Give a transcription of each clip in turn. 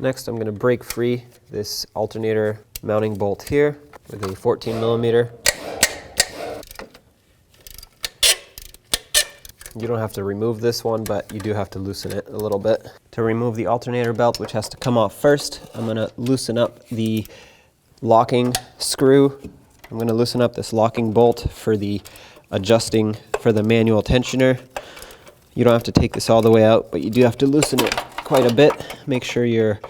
Next, I'm going to break free this alternator mounting bolt here with a 14 millimeter. You don't have to remove this one, but you do have to loosen it a little bit. To remove the alternator belt, which has to come off first, I'm going to loosen up the locking screw. I'm going to loosen up this locking bolt for the adjusting for the manual tensioner. You don't have to take this all the way out, but you do have to loosen it quite a bit. Make sure your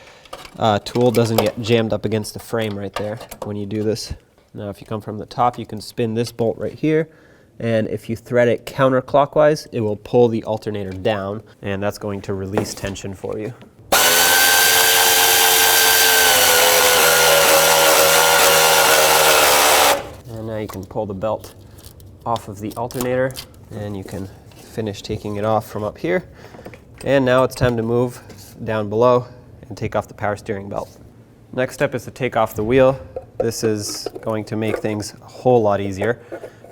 tool doesn't get jammed up against the frame right there when you do this. Now if you come from the top, you can spin this bolt right here, and if you thread it counterclockwise, it will pull the alternator down, and that's going to release tension for you. And now you can pull the belt off of the alternator, and you can finish taking it off from up here. And now it's time to move down below and take off the power steering belt. Next step is to take off the wheel. This is going to make things a whole lot easier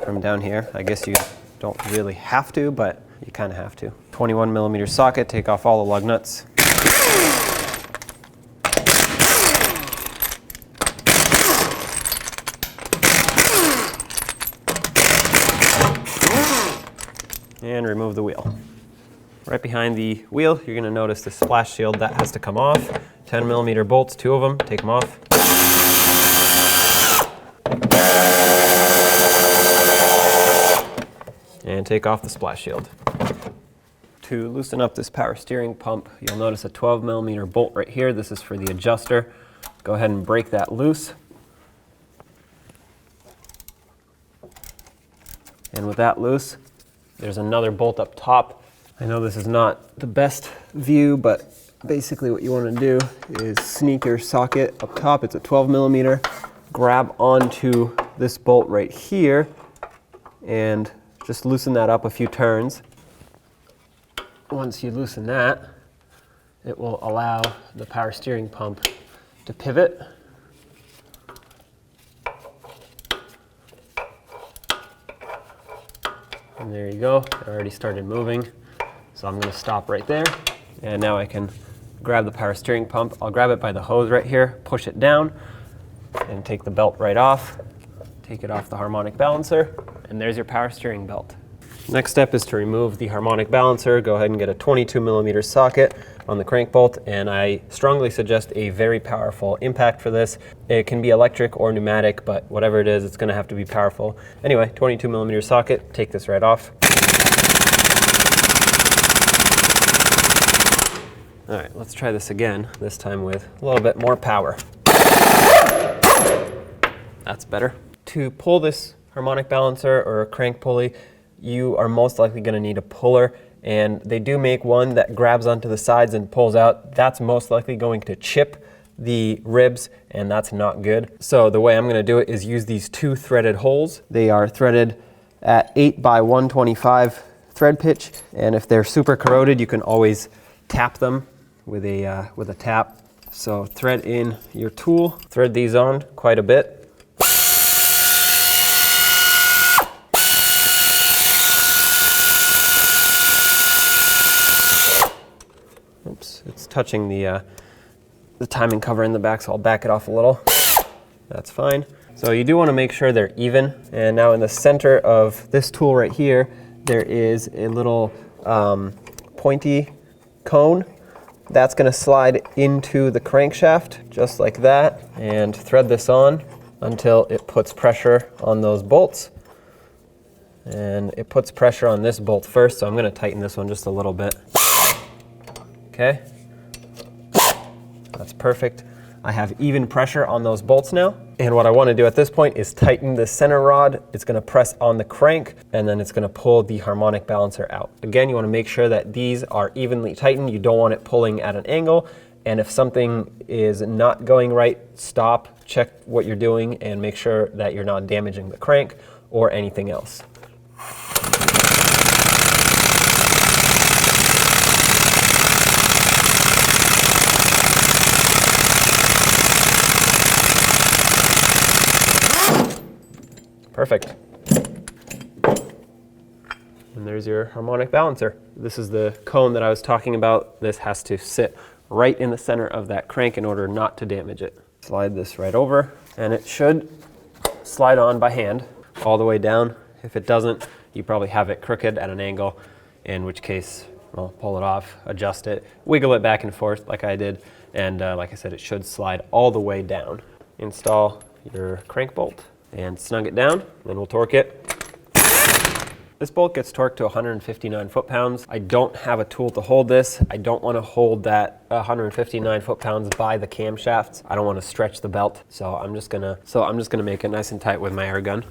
from down here. I guess you don't really have to, but you kind of have to. 21 millimeter socket, take off all the lug nuts. And remove the wheel. Right behind the wheel, you're going to notice the splash shield that has to come off. 10 millimeter bolts, 2 of them, take them off. And take off the splash shield. To loosen up this power steering pump, you'll notice a 12 millimeter bolt right here. This is for the adjuster. Go ahead and break that loose. And with that loose, there's another bolt up top. I know this is not the best view, but basically what you want to do is sneak your socket up top. It's a 12 millimeter. Grab onto this bolt right here and just loosen that up a few turns. Once you loosen that, it will allow the power steering pump to pivot. And there you go, it already started moving. So I'm going to stop right there. And now I can grab the power steering pump. I'll grab it by the hose right here, push it down, and take the belt right off. Take it off the harmonic balancer, and there's your power steering belt. Next step is to remove the harmonic balancer. Go ahead and get a 22 millimeter socket on the crank bolt, and I strongly suggest a very powerful impact for this. It can be electric or pneumatic, but whatever it is, it's going to have to be powerful. Anyway, 22 millimeter socket, take this right off. All right, let's try this again, this time with a little bit more power. That's better. To pull this harmonic balancer or a crank pulley, you are most likely going to need a puller, and they do make one that grabs onto the sides and pulls out. That's most likely going to chip the ribs, and that's not good. So the way I'm going to do it is use these 2 threaded holes. They are threaded at 8 by 125 thread pitch, and if they're super corroded, you can always tap them with a tap. So thread in your tool, thread these on quite a bit. Oops, it's touching the timing cover in the back, so I'll back it off a little. That's fine. So you do want to make sure they're even. And now in the center of this tool right here, there is a little pointy cone. That's going to slide into the crankshaft, just like that, and thread this on until it puts pressure on those bolts. And it puts pressure on this bolt first, so I'm going to tighten this one just a little bit. Okay, that's perfect. I have even pressure on those bolts now. And what I want to do at this point is tighten the center rod. It's going to press on the crank, and then it's going to pull the harmonic balancer out. Again, you want to make sure that these are evenly tightened. You don't want it pulling at an angle. And if something is not going right, stop, check what you're doing, and make sure that you're not damaging the crank or anything else. Perfect. And there's your harmonic balancer. This is the cone that I was talking about. This has to sit right in the center of that crank in order not to damage it. Slide this right over, and it should slide on by hand all the way down. If it doesn't, you probably have it crooked at an angle, in which case, well, pull it off, adjust it, wiggle it back and forth like I did, and like I said, it should slide all the way down. Install your crank bolt and snug it down, then we'll torque it. This bolt gets torqued to 159 foot-pounds. I don't have a tool to hold this. I don't want to hold that 159 foot-pounds by the camshafts. I don't want to stretch the belt, so I'm just gonna make it nice and tight with my air gun.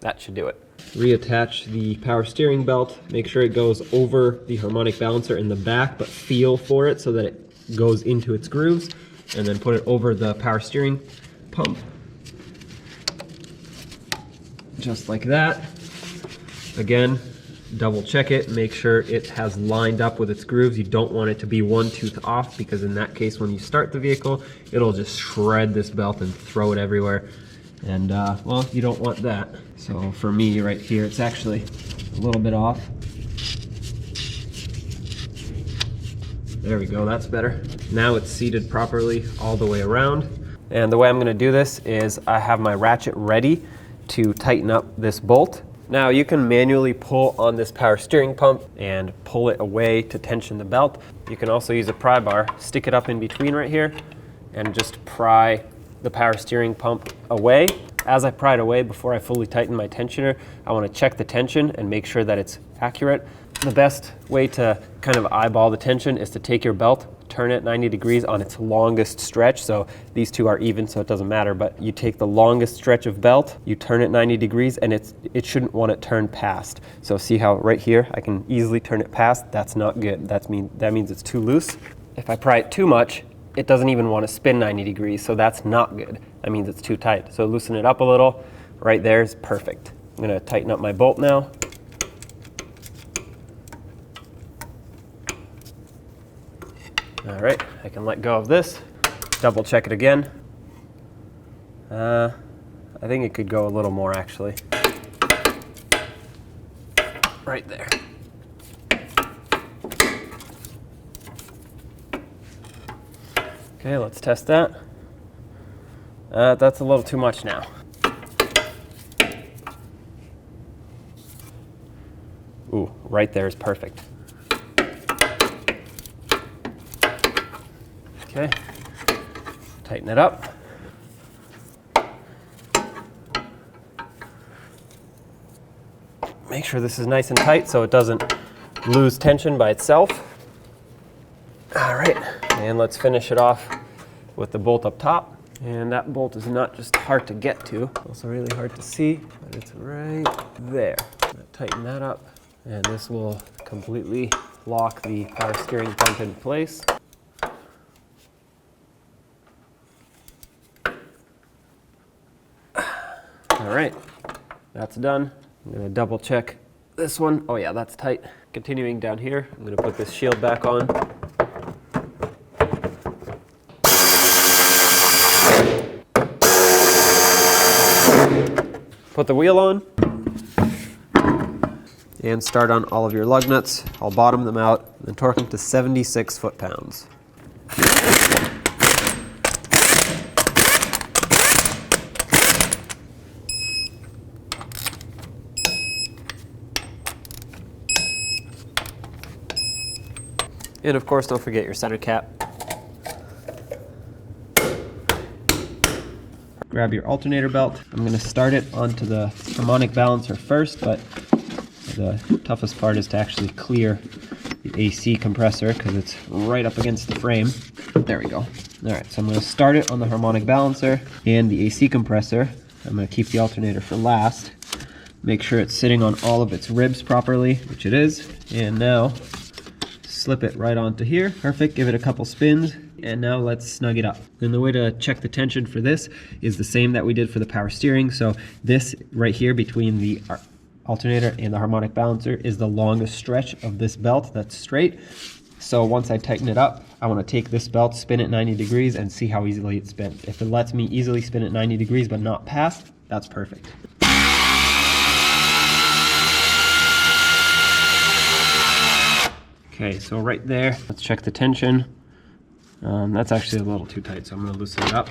That should do it. Reattach the power steering belt. Make sure it goes over the harmonic balancer in the back, but feel for it so that it goes into its grooves, and then put it over the power steering pump. Just like that. Again, double check it, make sure it has lined up with its grooves. You don't want it to be one tooth off, because in that case, when you start the vehicle, it'll just shred this belt and throw it everywhere. And well, you don't want that. So for me right here, it's actually a little bit off. There we go, that's better. Now it's seated properly all the way around. And the way I'm gonna do this is I have my ratchet ready to tighten up this bolt. Now you can manually pull on this power steering pump and pull it away to tension the belt. You can also use a pry bar, stick it up in between right here, and just pry the power steering pump away. As I pry it away, before I fully tighten my tensioner, I want to check the tension and make sure that it's accurate. The best way to kind of eyeball the tension is to take your belt, turn it 90 degrees on its longest stretch. So these two are even, so it doesn't matter, but you take the longest stretch of belt, you turn it 90 degrees, and it shouldn't want it turned past. So see how right here, I can easily turn it past? That's not good. That means it's too loose. If I pry it too much, it doesn't even want to spin 90 degrees, so that's not good. That means it's too tight. So loosen it up a little. Right there is perfect. I'm gonna tighten up my bolt now. All right, I can let go of this, double check it again. I think it could go a little more actually. Right there. Okay, let's test that. That's a little too much now. Ooh, right there is perfect. Okay, tighten it up. Make sure this is nice and tight so it doesn't lose tension by itself. All right, and let's finish it off with the bolt up top. And that bolt is not just hard to get to, also really hard to see, but it's right there. Tighten that up, and this will completely lock the power steering pump in place. All right, that's done. I'm gonna double check this one. Oh yeah, that's tight. Continuing down here, I'm gonna put this shield back on. Put the wheel on. And start on all of your lug nuts. I'll bottom them out and torque them to 76 foot-pounds. And of course, don't forget your center cap. Grab your alternator belt. I'm going to start it onto the harmonic balancer first, but the toughest part is to actually clear the AC compressor because it's right up against the frame. There we go. All right, so I'm going to start it on the harmonic balancer and the AC compressor. I'm going to keep the alternator for last. Make sure it's sitting on all of its ribs properly, which it is. And now slip it right onto here. Perfect. Give it a couple spins. And now let's snug it up. And the way to check the tension for this is the same that we did for the power steering. So this right here between the alternator and the harmonic balancer is the longest stretch of this belt that's straight. So once I tighten it up, I want to take this belt, spin it 90 degrees, and see how easily it spins. If it lets me easily spin it 90 degrees but not past, that's perfect. Okay, so right there, let's check the tension. That's actually a little too tight, so I'm gonna loosen it up.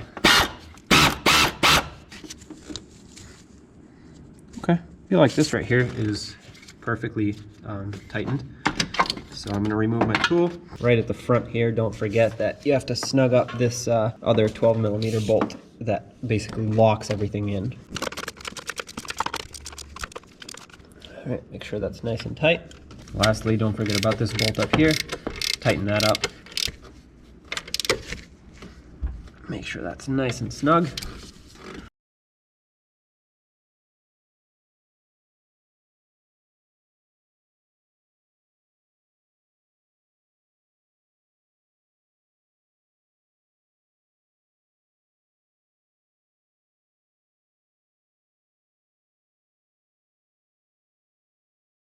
Okay, I feel like this right here is perfectly tightened. So I'm gonna remove my tool. Right at the front here, don't forget that you have to snug up this other 12mm bolt that basically locks everything in. All right, make sure that's nice and tight. Lastly, don't forget about this bolt up here. Tighten that up. Make sure that's nice and snug.